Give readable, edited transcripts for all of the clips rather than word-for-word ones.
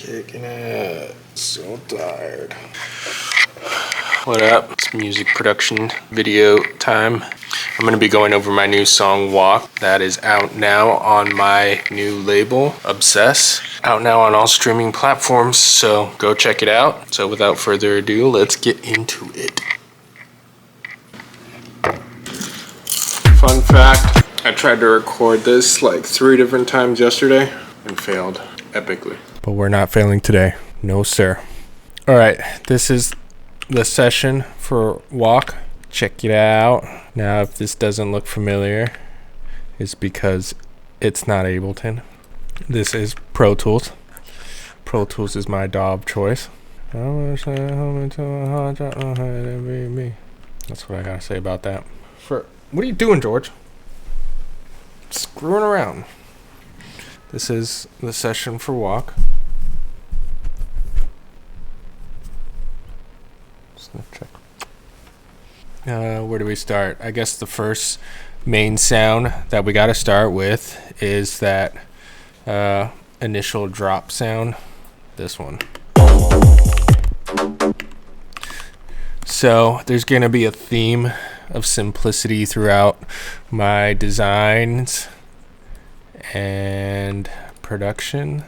Kicking it. So tired. What up? It's music production video time. I'm going to be going over my new song, Walk. That is out now on my new label, Obsess. Out now on all streaming platforms, so go check it out. So without further ado, let's get into it. Fun fact, I tried to record this like 3 different times yesterday and failed epically. But we're not failing today. No, sir. All right, this is the session for Walk. Check it out. Now, if this doesn't look familiar, it's because it's not Ableton. This is Pro Tools. Pro Tools is my dog choice. That's what I gotta say about that. What are you doing, George? Screwing around. This is the session for Walk. Sniff check. Where do we start? I guess the first main sound that we got to start with is that initial drop sound. This one. So there's going to be a theme of simplicity throughout my designs and production.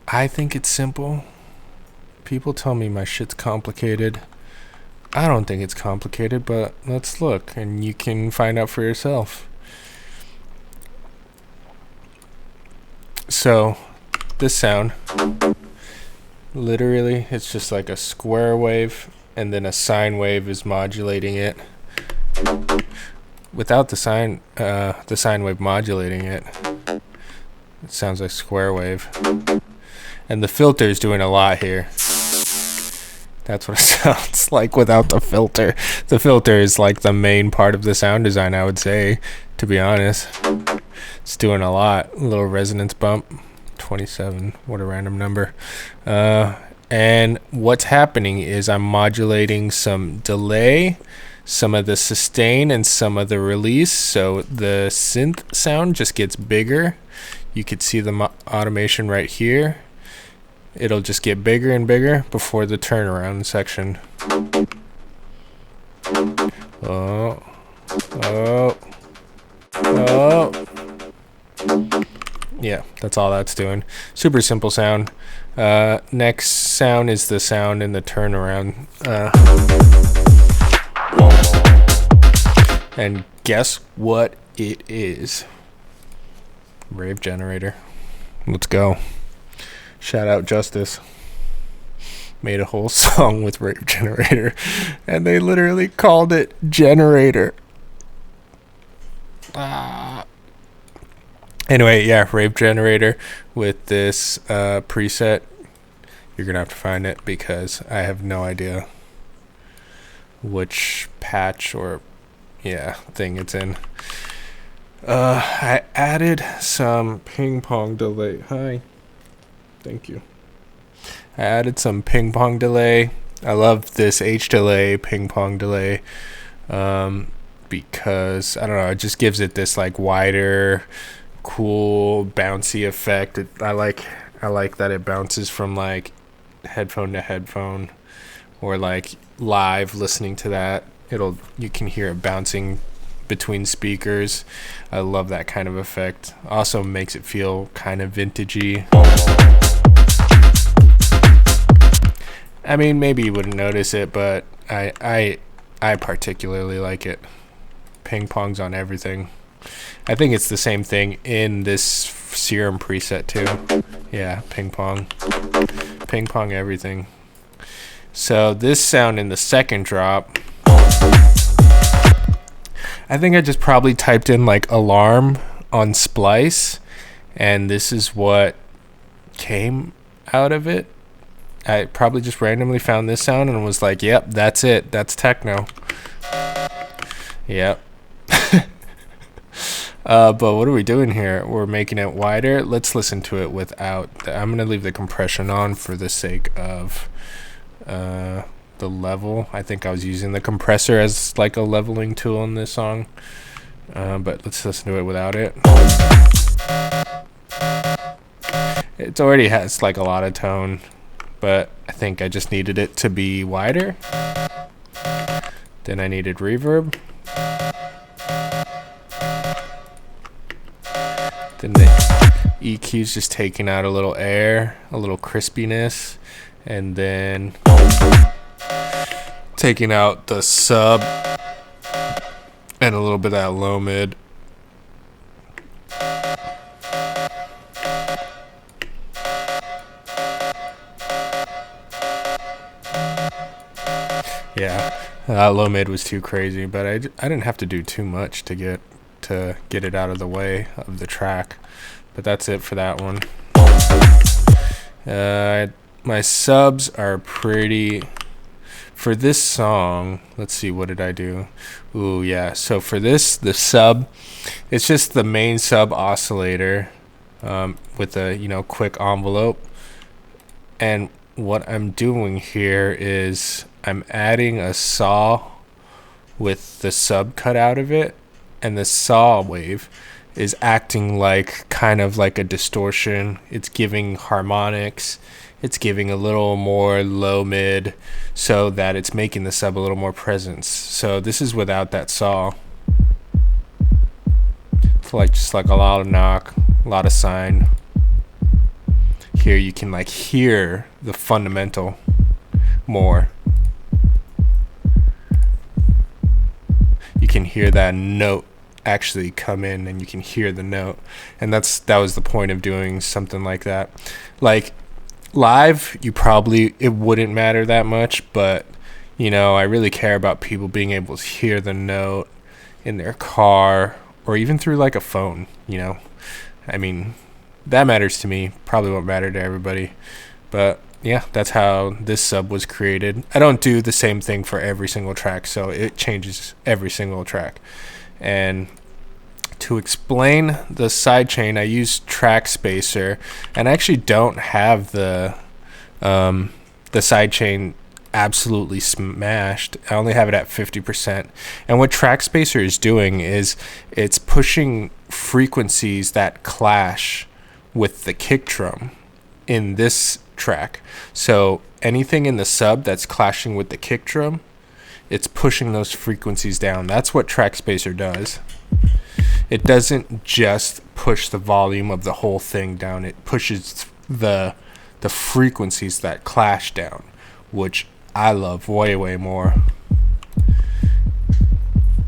I think it's simple. People tell me my shit's complicated. I don't think it's complicated, but let's look and you can find out for yourself. So this sound, literally, it's just like a square wave and then a sine wave is modulating it. Without the sine wave modulating it, it sounds like square wave. And the filter is doing a lot here. That's what it sounds like without the filter. The filter is like the main part of the sound design, I would say, to be honest. It's doing a lot. A little resonance bump. 27. What a random number. And what's happening is I'm modulating some delay, some of the sustain, and some of the release. So the synth sound just gets bigger. You could see the automation right here. It'll just get bigger and bigger before the turnaround section. Oh. Yeah, that's all that's doing. Super simple sound. Next sound is the sound in the turnaround. And guess what it is? Rave generator. Let's go. Shout out Justice. Made a whole song with Rave Generator. And they literally called it Generator. Anyway, yeah, Rave Generator with this preset. You're going to have to find it because I have no idea which patch or, thing it's in. I added some ping pong delay. Hi. Thank you. I added some ping pong delay. I love this H delay, ping pong delay, because I don't know, it just gives it this like wider, cool, bouncy effect. I like that it bounces from like headphone to headphone, or like live listening to that. You can hear it bouncing between speakers. I love that kind of effect. Also makes it feel kind of vintagey. I mean, maybe you wouldn't notice it, but I particularly like it. Ping pong's on everything. I think it's the same thing in this Serum preset too. Yeah, ping pong. Ping pong everything. So this sound in the second drop, I think I just probably typed in like alarm on Splice, and this is what came out of it. I probably just randomly found this sound and was like, yep, that's it. That's techno. Yep. But what are we doing here? We're making it wider. Let's listen to it without. I'm going to leave the compression on for the sake of the level. I think I was using the compressor as like a leveling tool in this song. But let's listen to it without it. It already has like a lot of tone, but I think I just needed it to be wider. Then I needed reverb. Then the EQ's just taking out a little air, a little crispiness, and then taking out the sub and a little bit of that low mid. Yeah, low mid was too crazy, but I didn't have to do too much to get it out of the way of the track. But that's it for that one. My subs are pretty... For this song, let's see, what did I do? Ooh, yeah. So for this, the sub, it's just the main sub oscillator with a, quick envelope. And what I'm doing here is I'm adding a saw with the sub cut out of it. And the saw wave is acting like kind of like a distortion. It's giving harmonics. It's giving a little more low mid so that it's making the sub a little more presence. So this is without that saw. It's like just like a lot of knock, a lot of sine. Here you can like hear the fundamental more. You can hear that note actually come in, and you can hear the note, and that was the point of doing something like that. Like live, it wouldn't matter that much, but I really care about people being able to hear the note in their car or even through like a phone. I mean, that matters to me. Probably won't matter to everybody, but yeah, that's how this sub was created. I don't do the same thing for every single track, so it changes every single track. And to explain the sidechain, I use Track Spacer, and I actually don't have the sidechain absolutely smashed. I only have it at 50%. And what Track Spacer is doing is it's pushing frequencies that clash with the kick drum in this track. So anything in the sub that's clashing with the kick drum, it's pushing those frequencies down. That's what Track Spacer does. It doesn't just push the volume of the whole thing down. It pushes the frequencies that clash down, which I love way, way more.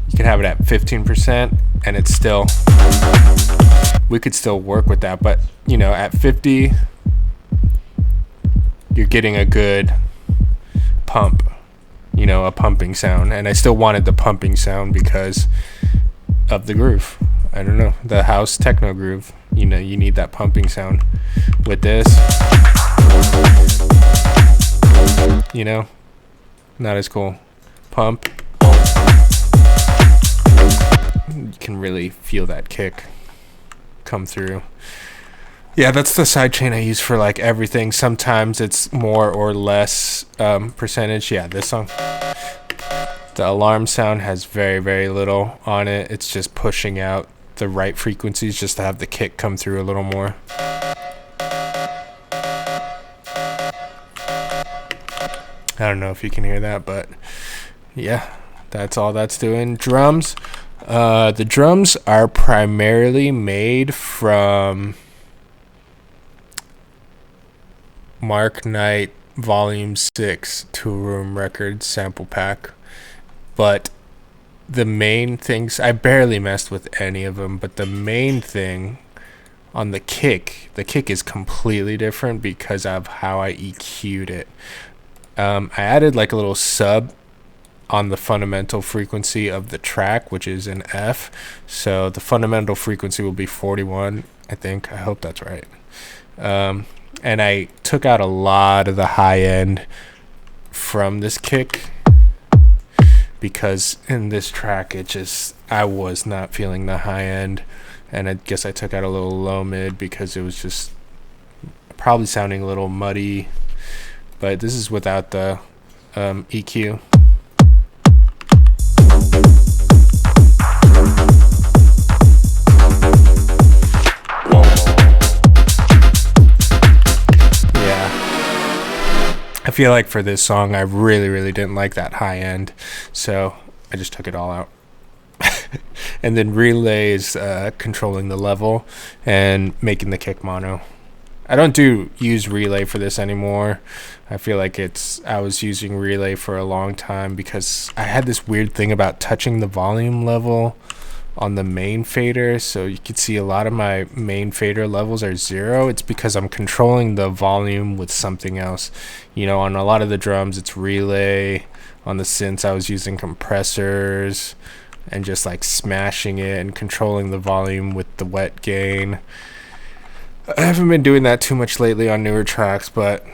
You can have it at 15%, and it's still... We could still work with that, but, at 50, you're getting a good pump. A pumping sound, and I still wanted the pumping sound because of the groove. I don't know, the house techno groove. You need that pumping sound. With this, not as cool. Pump, you can really feel that kick come through. Yeah, that's the sidechain I use for like everything. Sometimes it's more or less percentage. Yeah, this song. The alarm sound has very, very little on it. It's just pushing out the right frequencies just to have the kick come through a little more. I don't know if you can hear that, but yeah, that's all that's doing. Drums. The drums are primarily made from Mark Knight Volume 6 Two Room Records sample pack. But the main things, I barely messed with any of them, but the main thing on the kick is completely different because of how I EQ'd it. I added like a little sub on the fundamental frequency of the track, which is an F. So the fundamental frequency will be 41, I think. I hope that's right. And I took out a lot of the high end from this kick because in this track I was not feeling the high end, and I guess I took out a little low mid because it was just probably sounding a little muddy. But this is without the EQ. I feel like for this song, I really didn't like that high end, so I just took it all out. And then relay is controlling the level and making the kick mono. I don't use relay for this anymore. I feel like I was using relay for a long time because I had this weird thing about touching the volume level on the main fader. So you can see a lot of my main fader levels are 0. It's because I'm controlling the volume with something else. You know, on a lot of the drums, it's relay. On the synths, I was using compressors and just like smashing it and controlling the volume with the wet gain. I haven't been doing that too much lately on newer tracks, but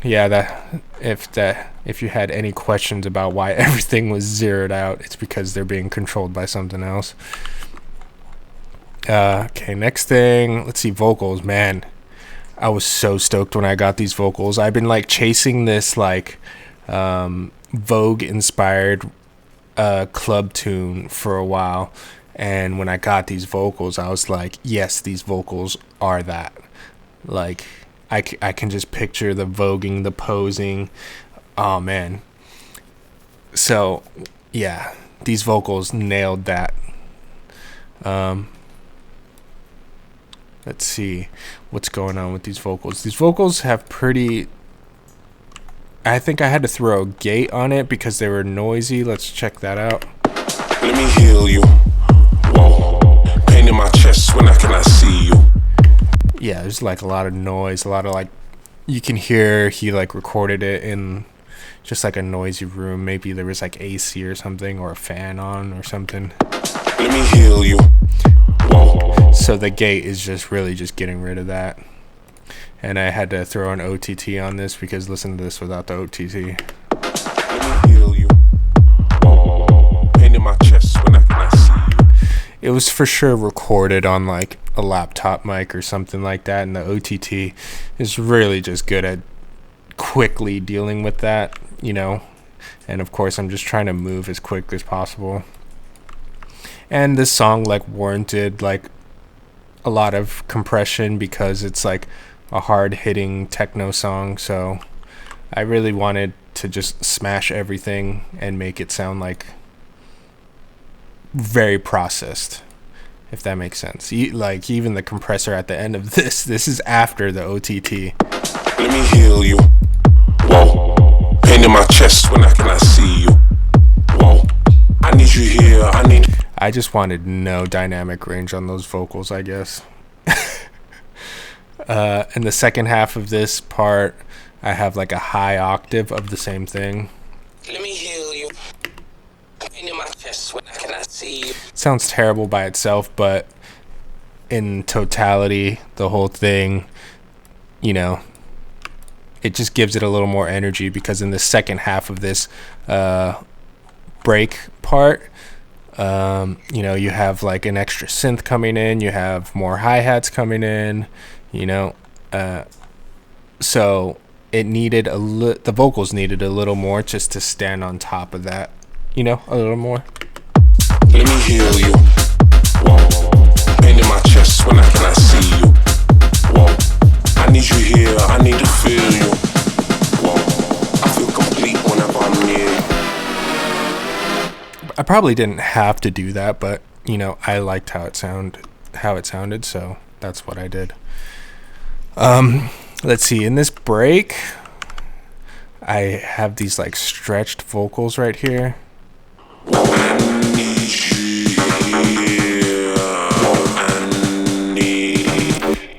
yeah, if you had any questions about why everything was zeroed out, it's because they're being controlled by something else. Okay, next thing, let's see, vocals. Man, I was so stoked when I got these vocals. I've been like chasing this like Vogue inspired club tune for a while. And when I got these vocals, I was like, yes, these vocals are that. Like, I can just picture the voguing, the posing. Oh, man. So, yeah, these vocals nailed that. Let's see what's going on with these vocals. These vocals have pretty... I think I had to throw a gate on it because they were noisy. Let's check that out. Let me heal you. Whoa. Pain in my chest when I cannot see you. Yeah, there's like a lot of noise, a lot of like, you can hear he like recorded it in just like a noisy room. Maybe there was like AC or something, or a fan on or something. Let me heal you. Whoa. So the gate is just really just getting rid of that. And I had to throw an OTT on this because listen to this without the OTT. Let me heal you. Whoa. Pain in my chest when I cannot see you. It was for sure recorded on like a laptop mic or something like that, and the OTT is really just good at quickly dealing with that, you know. And of course, I'm just trying to move as quick as possible. And this song like warranted like a lot of compression because it's like a hard-hitting techno song, so I really wanted to just smash everything and make it sound like very processed, if that makes sense. Like even the compressor at the end of this is after the OTT. Let me heal you. Whoa. Pain in my chest when I cannot see you. Whoa. I need you here. I just wanted no dynamic range on those vocals, I guess. In the second half of this part, I have like a high octave of the same thing. Let me heal you. Pain in my chest when I cannot see you. Sounds terrible by itself, but in totality, the whole thing, you know, it just gives it a little more energy because in the second half of this break part, you know, you have like an extra synth coming in, you have more hi-hats coming in, you know, so it needed the vocals needed a little more just to stand on top of that, you know, a little more. Let me heal you. Whoa. Pain in my chest when I cannot see you. Whoa. I need you here. I need to feel you. Whoa. I feel complete whenever I'm near you. I probably didn't have to do that, but you know, I liked how it sounded, so that's what I did. Let's see, in this break, I have these like stretched vocals right here.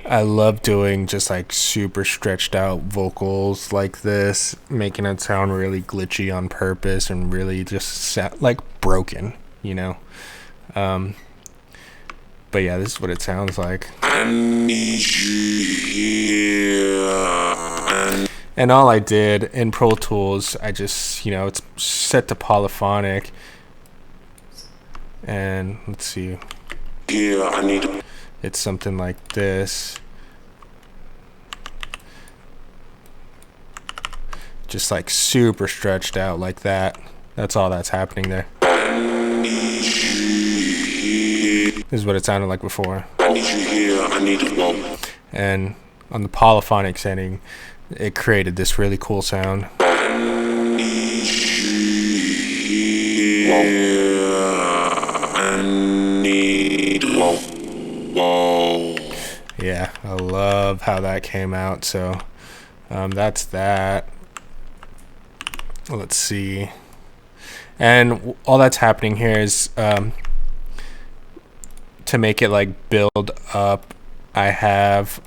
I love doing just like super stretched out vocals like this, making it sound really glitchy on purpose and really just sound like broken, you know. But yeah, this is what it sounds like. I need you here. And all I did in Pro Tools, I just, you know, it's set to polyphonic. And let's see. Yeah, I need to. It's something like this. Just like super stretched out like that. That's all that's happening there. This is what it sounded like before. I need you here. I need to know. And on the polyphonic setting, it created this really cool sound. Yeah, I love how that came out. So that's that. Let's see. And all that's happening here is to make it like build up. I have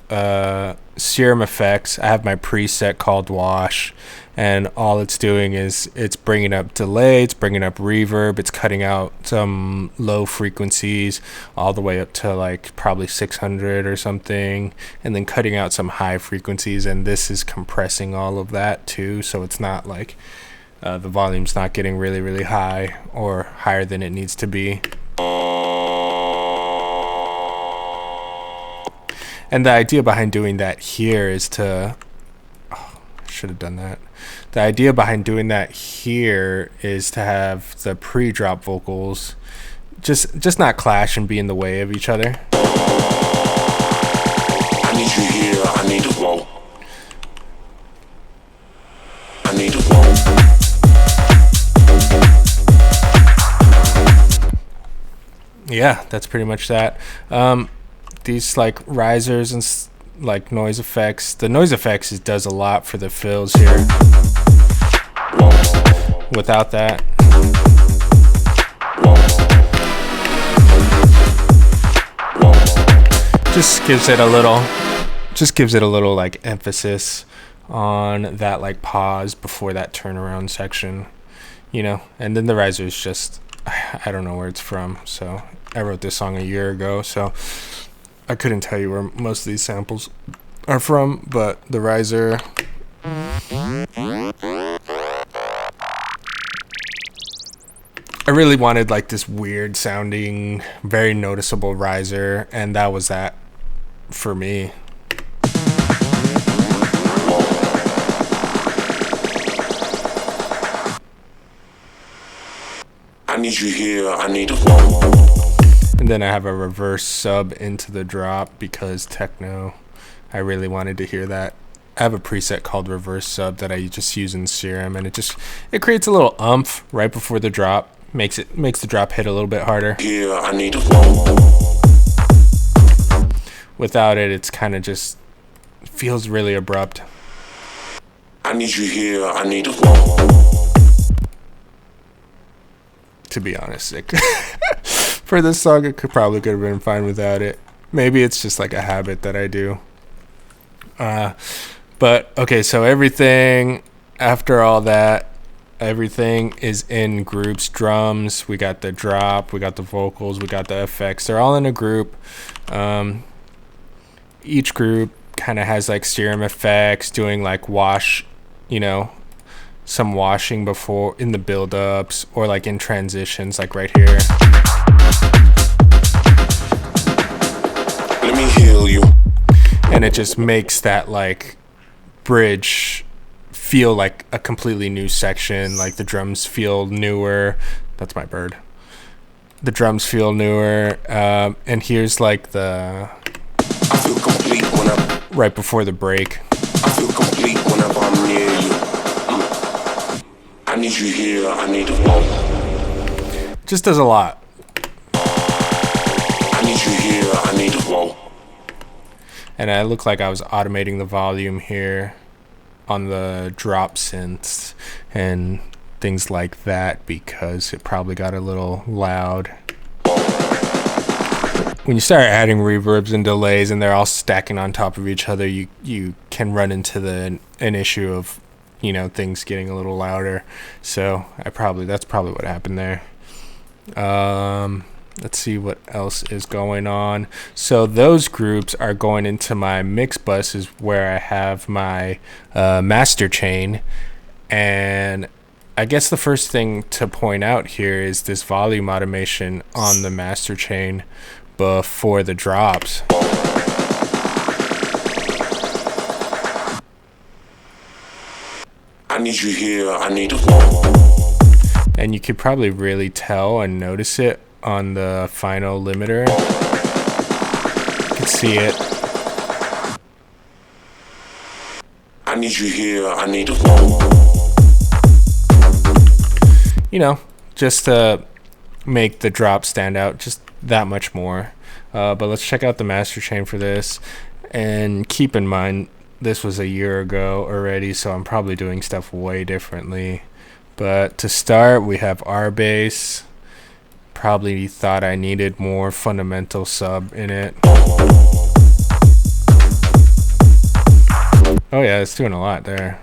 Serum Effects. I have my preset called Wash, and all it's doing is it's bringing up delay, it's bringing up reverb, it's cutting out some low frequencies all the way up to like probably 600 or something, and then cutting out some high frequencies, and this is compressing all of that too, so it's not like the volume's not getting really, really high or higher than it needs to be. And the idea behind doing that here is to... Oh, I should have done that. The idea behind doing that here is to have the pre-drop vocals just not clash and be in the way of each other. I need you here, I need to whoa. I need to whoa. Yeah, that's pretty much that. These like risers and like noise effects. The noise effects does a lot for the fills here. Without that, just gives it a little like emphasis on that like pause before that turnaround section, you know. And then the riser is just, I don't know where it's from. So I wrote this song a year ago, so I couldn't tell you where most of these samples are from, but the riser. I really wanted like this weird sounding, very noticeable riser, and that was that for me. I need you here, I need to whoa. And then I have a reverse sub into the drop because techno, I really wanted to hear that. I have a preset called reverse sub that I just use in Serum, and it creates a little umph right before the drop, makes the drop hit a little bit harder. Here, I need to whoa. Without it, it's kind of just feels really abrupt. I need you here, I need to whoa. To be honest, for this song, it could have been fine without it. Maybe it's just like a habit that I do. But okay, so everything after all that, everything is in groups. Drums, we got the drop, we got the vocals, we got the effects. They're all in a group. Each group kind of has like Serum Effects doing like wash, you know, some washing before in the build-ups or like in transitions, like right here. Let me heal you. And it just makes that like bridge feel like a completely new section. Like the drums feel newer. That's my bird. The drums feel newer. And here's like I feel complete when I'm right before the break. I feel complete whenever I'm near you. I need you here, I need to whoa. Just does a lot. I need you here, I need to whoa. And I look like I was automating the volume here on the drop synths and things like that because it probably got a little loud. When you start adding reverbs and delays and they're all stacking on top of each other, you can run into an issue of, you know, things getting a little louder. So that's probably what happened there. Let's see what else is going on. So those groups are going into my mix buses where I have my master chain. And I guess the first thing to point out here is this volume automation on the master chain before the drops. I need you here, I need to whoa. And you could probably really tell and notice it on the final limiter. You can see it. I need you here, I need to whoa. You know, just to make the drop stand out just that much more. But let's check out the master chain for this. And keep in mind, this was a year ago already, so I'm probably doing stuff way differently. But to start, we have R bass. Probably thought I needed more fundamental sub in it. Oh yeah, it's doing a lot there.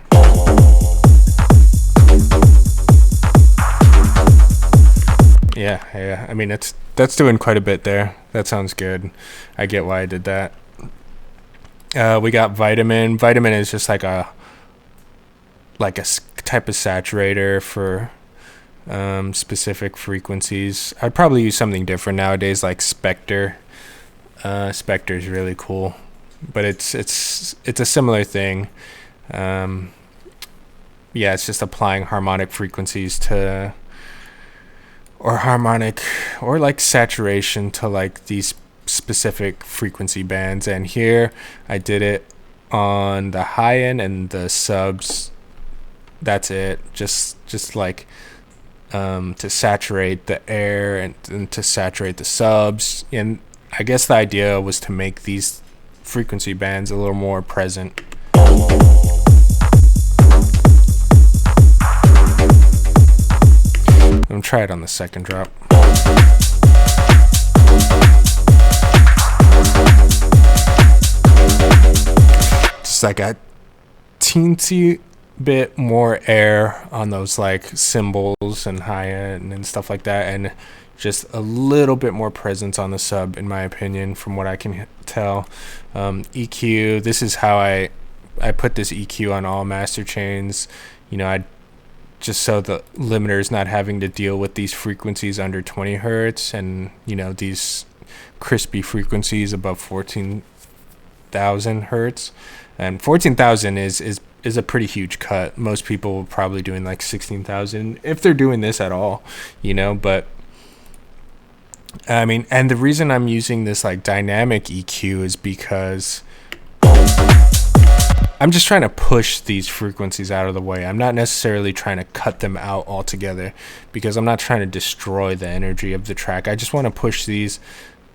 Yeah. I mean, that's doing quite a bit there. That sounds good. I get why I did that. We got Vitamin. Vitamin is just like a type of saturator for specific frequencies. I'd probably use something different nowadays, like Spectre. Spectre is really cool, but it's a similar thing. Yeah, it's just applying harmonic frequencies to, or like saturation to like these specific frequency bands. And here I did it on the high end and the subs. That's it. Just like to saturate the air and to saturate the subs. And I guess the idea was to make these frequency bands a little more present. I'm gonna try it on the second drop. Just like a teensy bit more air on those like cymbals and high end and stuff like that, and just a little bit more presence on the sub, in my opinion, from what I can tell. EQ, this is how I put this EQ on all master chains. You know, I just so the limiter is not having to deal with these frequencies under 20 hertz and, you know, these crispy frequencies above 14,000 hertz. And 14,000 is a pretty huge cut. Most people are probably doing like 16,000 if they're doing this at all, you know. But I mean, and the reason I'm using this like dynamic EQ is because I'm just trying to push these frequencies out of the way. I'm not necessarily trying to cut them out altogether, because I'm not trying to destroy the energy of the track. I just want to push these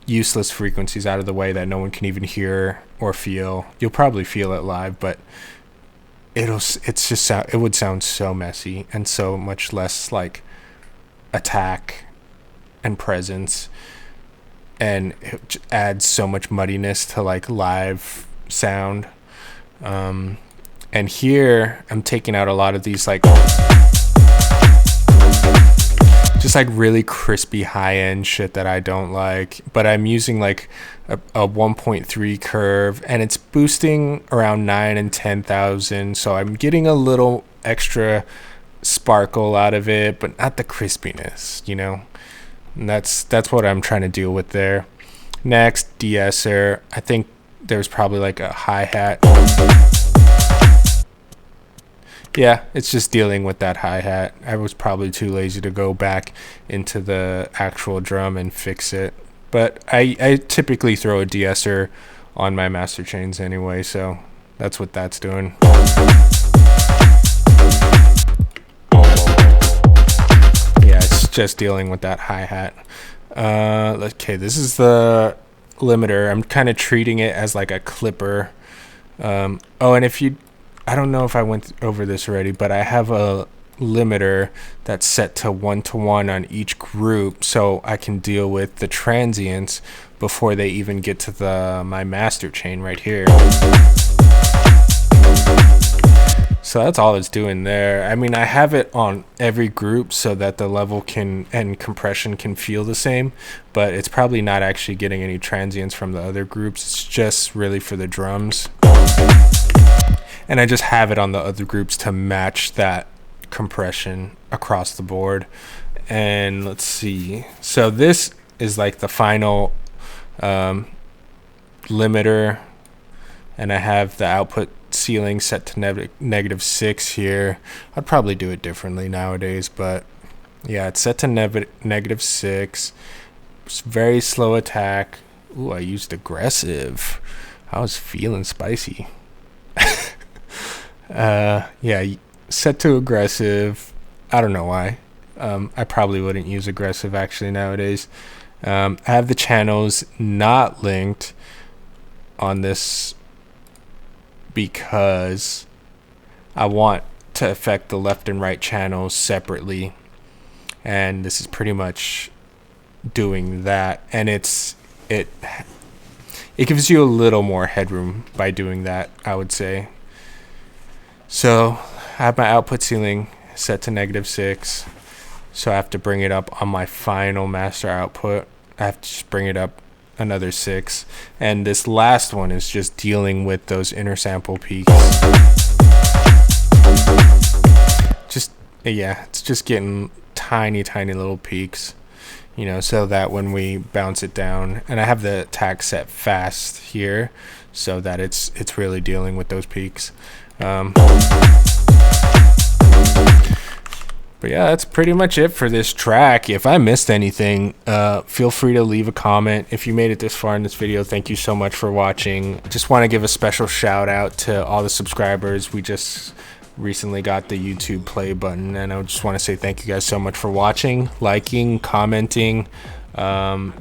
useless frequencies out of the way that no one can even hear or feel. You'll probably feel it live, but it would sound so messy and so much less like attack and presence, and it adds so much muddiness to like live sound. And here I'm taking out a lot of these like just like really crispy high end shit that I don't like, but I'm using like a 1.3 curve, and it's boosting around 9 and 10,000, so I'm getting a little extra sparkle out of it, but not the crispiness, you know. And that's what I'm trying to deal with there. Next, de-esser. I think there's probably like a hi-hat. Yeah, it's just dealing with that hi-hat. I was probably too lazy to go back into the actual drum and fix it. But I typically throw a de-esser on my master chains anyway, so that's what that's doing. Yeah, it's just dealing with that hi-hat. Okay, this is the limiter. I'm kind of treating it as like a clipper. And I don't know if I went over this already, but I have a limiter that's set to 1-to-1 on each group, so I can deal with the transients before they even get to my master chain right here. So that's all it's doing there. I mean, I have it on every group so that the level and compression can feel the same, but it's probably not actually getting any transients from the other groups. It's just really for the drums. And I just have it on the other groups to match that compression across the board. And let's see. So this is like the final limiter, and I have the output ceiling set to -6 here. I'd probably do it differently nowadays, but yeah, it's set to -6. It's very slow attack. Ooh, I used aggressive. I was feeling spicy. Yeah, set to aggressive. I don't know why. I probably wouldn't use aggressive actually nowadays. I have the channels not linked on this because I want to affect the left and right channels separately, and this is pretty much doing that. And it gives you a little more headroom by doing that, I would say. So I have my output ceiling set to -6, so I have to bring it up on my final master output. I have to just bring it up another 6, and this last one is just dealing with those inner sample peaks. It's just getting tiny little peaks, so that when we bounce it down, and I have the attack set fast here so that it's really dealing with those peaks. But yeah, that's pretty much it for this track. If I missed anything, feel free to leave a comment. If you made it this far in this video, thank you so much for watching. Just want to give a special shout out to all the subscribers. We just recently got the YouTube play button, and I just want to say thank you guys so much for watching, liking, commenting. All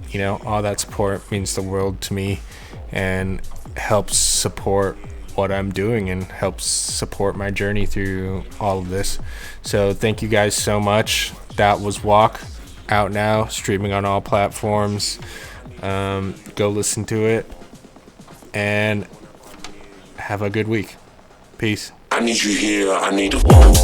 that support means the world to me and helps support what I'm doing and helps support my journey through all of this. So thank you guys so much. That was Walk, out now, streaming on all platforms. Go listen to it and have a good week. Peace. I need you here, I need to walk.